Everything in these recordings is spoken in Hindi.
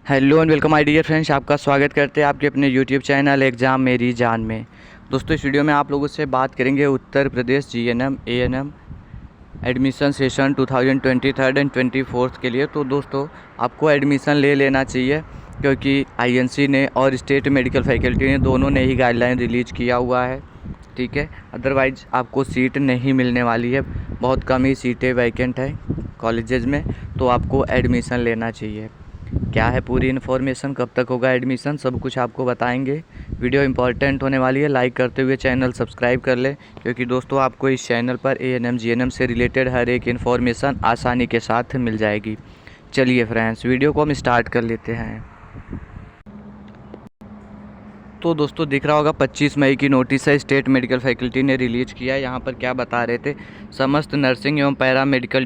Hello and welcome my dear friends, आपका स्वागत करते हैं आपके अपने यूट्यूब चैनल एग्ज़ाम मेरी जान में। दोस्तों, इस वीडियो में आप लोगों से बात करेंगे Uttar Pradesh GNM ANM admission session 2023 and 24 के लिए। तो दोस्तों, आपको एडमिशन ले लेना चाहिए क्योंकि आईएनसी ने और स्टेट मेडिकल फैकल्टी ने दोनों ने ही गाइडलाइन रिलीज किया हुआ है, ठीक है। अदरवाइज़ आपको सीट नहीं मिलने वाली है, बहुत कम ही सीटें वैकेंट है कॉलेजेस में, तो आपको एडमिशन लेना चाहिए। क्या है पूरी इन्फॉर्मेशन, कब तक होगा एडमिशन, सब कुछ आपको बताएंगे। वीडियो इंपॉर्टेंट होने वाली है, लाइक करते हुए चैनल सब्सक्राइब कर ले, क्योंकि दोस्तों आपको इस चैनल पर एएनएम जीएनएम से रिलेटेड हर एक इन्फॉर्मेशन आसानी के साथ मिल जाएगी। चलिए फ्रेंड्स, वीडियो को हम स्टार्ट कर लेते हैं। तो दोस्तों, दिख रहा होगा 25 मई की नोटिस है, स्टेट मेडिकल फैकल्टी ने रिलीज किया है। यहाँ पर क्या बता रहे थे, समस्त नर्सिंग एवं paramedical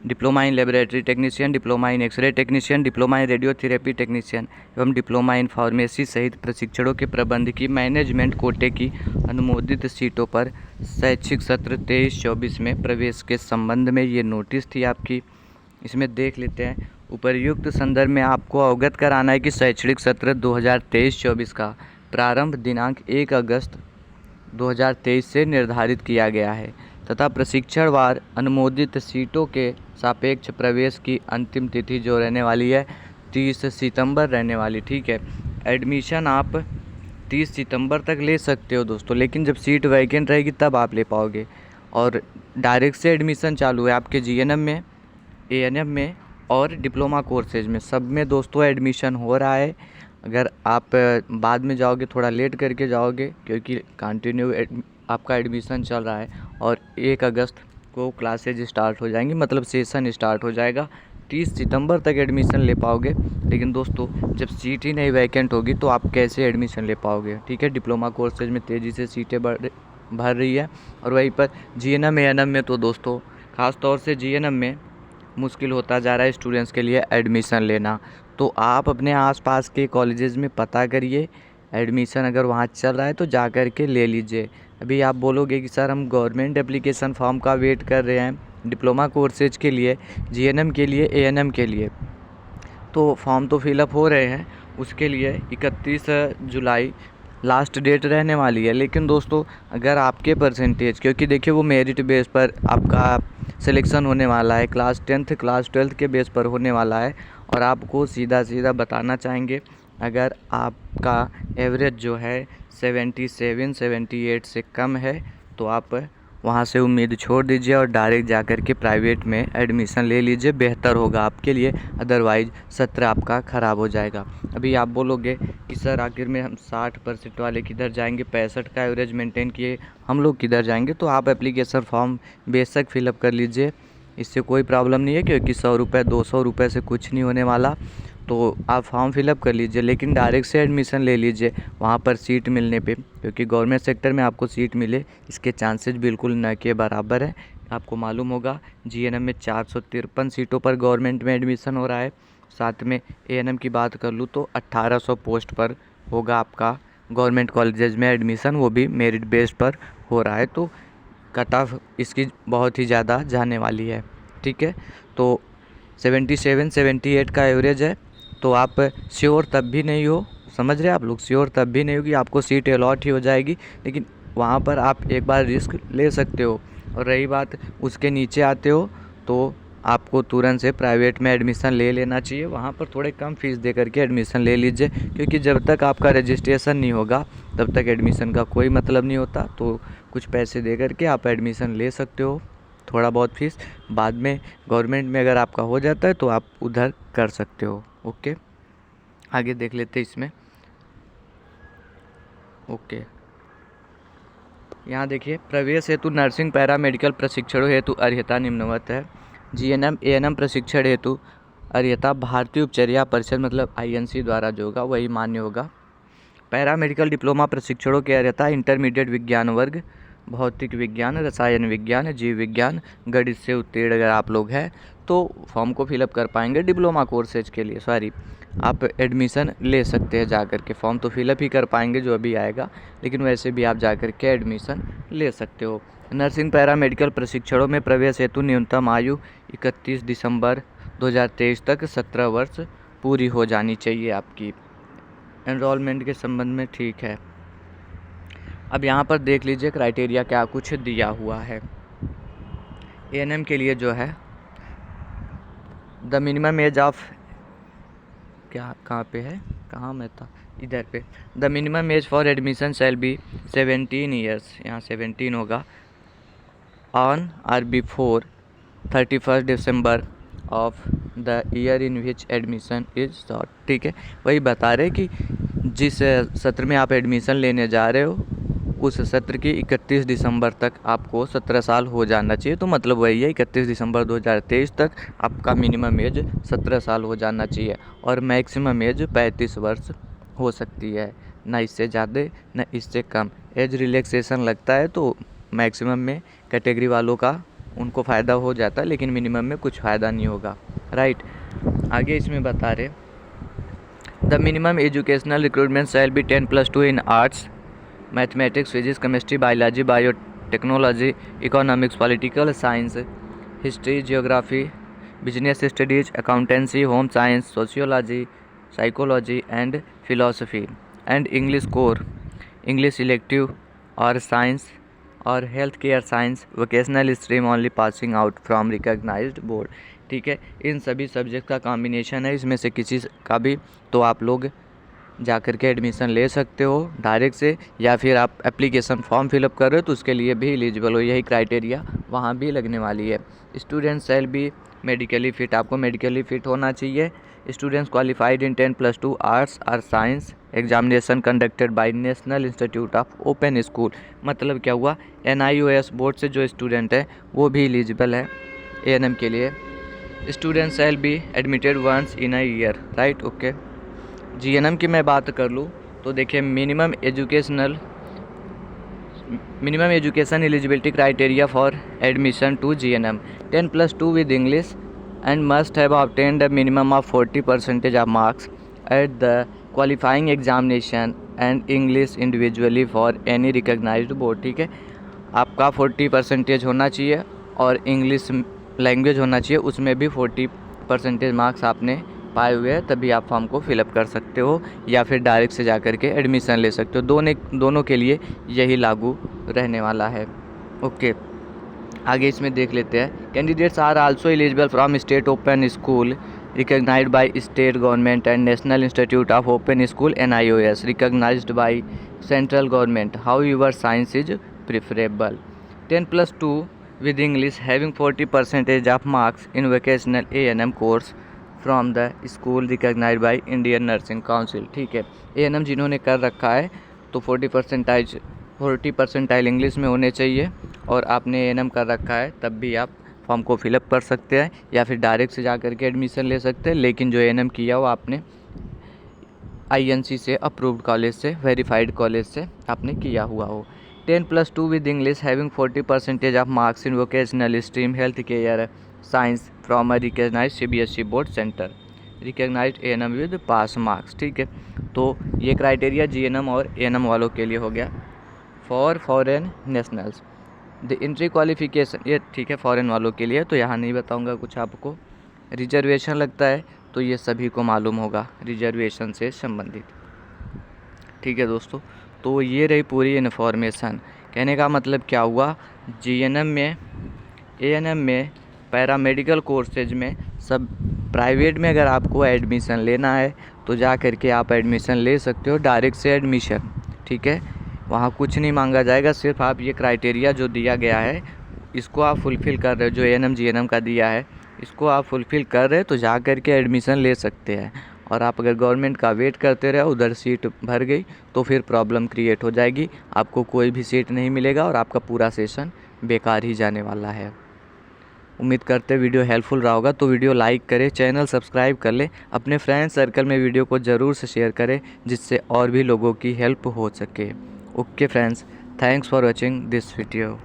diploma in laboratory technician, diploma in X-ray technician, diploma in radiotherapy technician एवं डिप्लोमा इन फार्मेसी सहित प्रशिक्षणों के प्रबंधकीय मैनेजमेंट कोटे की अनुमोदित सीटों पर शैक्षिक सत्र 23-24 में प्रवेश के संबंध में ये नोटिस थी आपकी। इसमें देख लेते हैं। उपर्युक्त संदर्भ में आपको अवगत कराना है कि शैक्षणिक सत्र 2023-24 का प्रारंभ दिनांक 1 अगस्त 2023 से निर्धारित किया गया है तथा प्रशिक्षणवार अनुमोदित सीटों के सापेक्ष प्रवेश की अंतिम तिथि जो रहने वाली है 30 सितंबर रहने वाली, ठीक है। एडमिशन आप 30 सितंबर तक ले सकते हो दोस्तों, लेकिन जब सीट वैकेंट रहेगी तब आप ले पाओगे। और डायरेक्ट से एडमिशन चालू है आपके जीएनएम में, एएनएम में और डिप्लोमा कोर्सेज में, सब में दोस्तों एडमिशन हो रहा है। अगर आप बाद में जाओगे, थोड़ा लेट करके जाओगे, क्योंकि कंटिन्यू आपका एडमिशन चल रहा है और 1 अगस्त को क्लासेज स्टार्ट हो जाएंगी, मतलब सेशन स्टार्ट हो जाएगा। 30 सितंबर तक एडमिशन ले पाओगे, लेकिन दोस्तों जब सीट ही नहीं वैकेंट होगी तो आप कैसे एडमिशन ले पाओगे, ठीक है। डिप्लोमा कोर्सेज में तेज़ी से सीटें भर रही है, और वहीं पर जीएनएम एएनएम में तो दोस्तों ख़ास तौर से जीएनएम में मुश्किल होता जा रहा है स्टूडेंट्स के लिए एडमिशन लेना। तो आप अपने आसपास के कॉलेजेस में पता करिए, एडमिशन अगर वहाँ चल रहा है तो जा कर के ले लीजिए। अभी आप बोलोगे कि सर हम गवर्नमेंट एप्लीकेशन फॉर्म का वेट कर रहे हैं डिप्लोमा कोर्सेज के लिए, जीएनएम के लिए, एएनएम के लिए, तो फॉर्म तो फिलअप हो रहे हैं, उसके लिए 31 जुलाई लास्ट डेट रहने वाली है। लेकिन दोस्तों अगर आपके परसेंटेज, क्योंकि देखिए वो मेरिट बेस पर आपका सिलेक्शन होने वाला है, क्लास 10th क्लास 12th के बेस पर होने वाला है, और आपको सीधा सीधा बताना चाहेंगे, अगर आपका एवरेज जो है 77-78 से कम है तो आप वहाँ से उम्मीद छोड़ दीजिए और डायरेक्ट जाकर के प्राइवेट में एडमिशन ले लीजिए, बेहतर होगा आपके लिए। अदरवाइज़ सत्र आपका ख़राब हो जाएगा। अभी आप बोलोगे कि सर आखिर में हम 60% वाले किधर जाएंगे, 65 का एवरेज मेंटेन किए हम लोग किधर जाएंगे, तो आप एप्लीकेशन फॉर्म बेशक फिलअप कर लीजिए, इससे कोई प्रॉब्लम नहीं है, क्योंकि 100 रुपये 200 रुपये से कुछ नहीं होने वाला। तो आप फॉर्म फिलअप कर लीजिए, लेकिन डायरेक्ट से एडमिशन ले लीजिए वहाँ पर सीट मिलने पे, क्योंकि गवर्नमेंट सेक्टर में आपको सीट मिले इसके चांसेस बिल्कुल न के बराबर है। आपको मालूम होगा जीएनएम में 453 सीटों पर गवर्नमेंट में एडमिशन हो रहा है, साथ में एएनएम की बात कर लूँ तो 1800 पोस्ट पर होगा आपका गवर्नमेंट कॉलेजेस में एडमिशन, वो भी मेरिट बेस पर हो रहा है। तो कट ऑफ इसकी बहुत ही ज़्यादा जाने वाली है, ठीक है। तो 77-78 का एवरेज है, तो आप श्योर तब भी नहीं हो, समझ रहे हैं आप लोग, श्योर तब भी नहीं हो कि आपको सीट अलॉट ही हो जाएगी, लेकिन वहाँ पर आप एक बार रिस्क ले सकते हो। और रही बात उसके नीचे आते हो तो आपको तुरंत से प्राइवेट में एडमिशन ले लेना चाहिए, वहाँ पर थोड़े कम फीस दे करके एडमिशन ले लीजिए, क्योंकि जब तक आपका रजिस्ट्रेशन नहीं होगा तब तक एडमिशन का कोई मतलब नहीं होता। तो कुछ पैसे दे करके आप एडमिशन ले सकते हो, थोड़ा बहुत फीस, बाद में गवर्नमेंट में अगर आपका हो जाता है तो आप उधर कर सकते हो। ओके, आगे देख लेते हैं इसमें। ओके, यहाँ देखिए, प्रवेश हेतु नर्सिंग पैरा मेडिकल प्रशिक्षणों हेतु अर्हता निम्नवत है। जीएनएम एएनएम प्रशिक्षण हेतु अर्हता भारतीय उपचर्या परिषद मतलब आईएनसी द्वारा जो होगा वही मान्य होगा। पैरा मेडिकल डिप्लोमा प्रशिक्षणों की अर्हता इंटरमीडिएट विज्ञान वर्ग, भौतिक विज्ञान, रसायन विज्ञान, जीव विज्ञान, गणित से उत्तीर्ण अगर आप लोग हैं तो फॉर्म को फिलअप कर पाएंगे डिप्लोमा कोर्सेज के लिए, सॉरी आप एडमिशन ले सकते हैं जा कर के। फॉर्म तो फिलअप ही कर पाएंगे जो अभी आएगा, लेकिन वैसे भी आप जा कर के एडमिशन ले सकते हो। नर्सिंग पैरा मेडिकल प्रशिक्षणों में प्रवेश हेतु न्यूनतम आयु 31 दिसंबर 2023 तक 17 वर्ष पूरी हो जानी चाहिए आपकी एनरोलमेंट के संबंध में, ठीक है। अब यहाँ पर देख लीजिए क्राइटेरिया क्या कुछ दिया हुआ है। एएनएम के लिए जो है द मिनिमम एज ऑफ, क्या कहाँ पे है, कहाँ में था, इधर पे, the minimum age for admission shall be 17 years, यहाँ 17 होगा, on or before 31 December of the year in which admission is sought, ठीक है। वही बता रहे कि जिस सत्र में आप एडमिशन लेने जा रहे हो उस सत्र की 31 दिसंबर तक आपको 17 साल हो जाना चाहिए। तो मतलब वही है 31 दिसंबर 2023 तक आपका मिनिमम एज 17 साल हो जाना चाहिए और मैक्सिमम एज 35 वर्ष हो सकती है, ना इससे ज़्यादा ना इससे कम। एज रिलैक्सेशन लगता है तो मैक्सिमम में कैटेगरी वालों का उनको फ़ायदा हो जाता है, लेकिन मिनिमम में कुछ फ़ायदा नहीं होगा, राइट। आगे इसमें बता रहे the minimum educational recruitment shall be 10+2 in arts, mathematics, physics, chemistry, biology, biotechnology, economics, political science, history, geography, business studies, accountancy, home science, sociology, psychology and philosophy and English core, English elective और साइंस और health care science, vocational stream only passing out from recognised board, ठीक है। इन सभी सब्जेक्ट का कॉम्बिनेशन है, इसमें से किसी का भी तो आप लोग जा कर के एडमिशन ले सकते हो डायरेक्ट से, या फिर आप एप्लीकेशन फॉर्म फिलअप कर रहे हो तो उसके लिए भी एलिजिबल हो, यही क्राइटेरिया वहाँ भी लगने वाली है। Student shall B medically fit, आपको मेडिकली फिट होना चाहिए। स्टूडेंट्स क्वालिफाइड इन 10+2 आर्ट्स और science, examination conducted by national institute of open school, मतलब क्या हुआ, NIOS बोर्ड से जो स्टूडेंट है वो भी एलिजिबल है ANM के लिए। Student shall be admitted once in a year, right, okay. GNM की मैं बात कर लूँ तो देखिए minimum education eligibility criteria for admission to GNM 10+2 with English and must have obtained a minimum of 40% of marks at the qualifying examination and English individually for any recognized board, ठीक है। आपका 40% होना चाहिए और इंग्लिश लैंग्वेज होना चाहिए, उसमें भी 40% मार्क्स आपने पाए हुए हैं, तभी आप फॉर्म को फिलअप कर सकते हो या फिर डायरेक्ट से जा कर के एडमिशन ले सकते हो। दोनों के लिए यही लागू रहने वाला है, ओके। आगे इसमें देख लेते हैं candidates are also eligible from state open school recognised by state government and national institute of open school NIOS recognised by central government, however science is preferable. 10+2 with English having 40% of marks in vocational ANM course from the school recognized by Indian Nursing Council, ठीक है। ANM जिन्होंने कर रखा है तो 40 परसेंटाइल इंग्लिश में होने चाहिए और आपने ANM कर रखा है तब भी आप फॉर्म को फिलअप कर सकते हैं या फिर डायरेक्ट से जा कर के एडमिशन ले सकते हैं, लेकिन जो ANM किया हो आपने INC से अप्रूव्ड कॉलेज से, वेरीफाइड कॉलेज से आपने किया हुआ हो। 10+2 with English having 40% of marks in vocational stream health care science from a recognized CBSE board center, recognized ANM with pass marks, ठीक है। तो ये क्राइटेरिया GNM और ANM वालों के लिए हो गया। For foreign nationals the entry qualification, ये ठीक है फॉरेन वालों के लिए, तो यहाँ नहीं बताऊँगा कुछ आपको। रिजर्वेशन लगता है तो ये सभी को मालूम होगा रिजर्वेशन से संबंधित, ठीक है दोस्तों। तो ये रही पूरी इन्फॉर्मेशन। कहने का मतलब क्या हुआ, GNM में ANM में पैरामेडिकल कोर्सेज में सब प्राइवेट में अगर आपको एडमिशन लेना है तो जा कर के आप एडमिशन ले सकते हो डायरेक्ट से एडमिशन, ठीक है। वहाँ कुछ नहीं मांगा जाएगा, सिर्फ आप ये क्राइटेरिया जो दिया गया है इसको आप फुलफ़िल कर रहे हो, जो ANM GNM का दिया है इसको आप फुलफ़िल कर रहे हो तो जा कर के एडमिशन ले सकते हैं। और आप अगर गवर्नमेंट का वेट करते रहे, उधर सीट भर गई तो फिर प्रॉब्लम क्रिएट हो जाएगी, आपको कोई भी सीट नहीं मिलेगा और आपका पूरा सेशन बेकार ही जाने वाला है। उम्मीद करते वीडियो हेल्पफुल रहा होगा, तो वीडियो लाइक करें, चैनल सब्सक्राइब कर लें, अपने फ्रेंड्स सर्कल में वीडियो को ज़रूर से शेयर करें जिससे और भी लोगों की हेल्प हो सके। Okay friends, thanks for watching this video.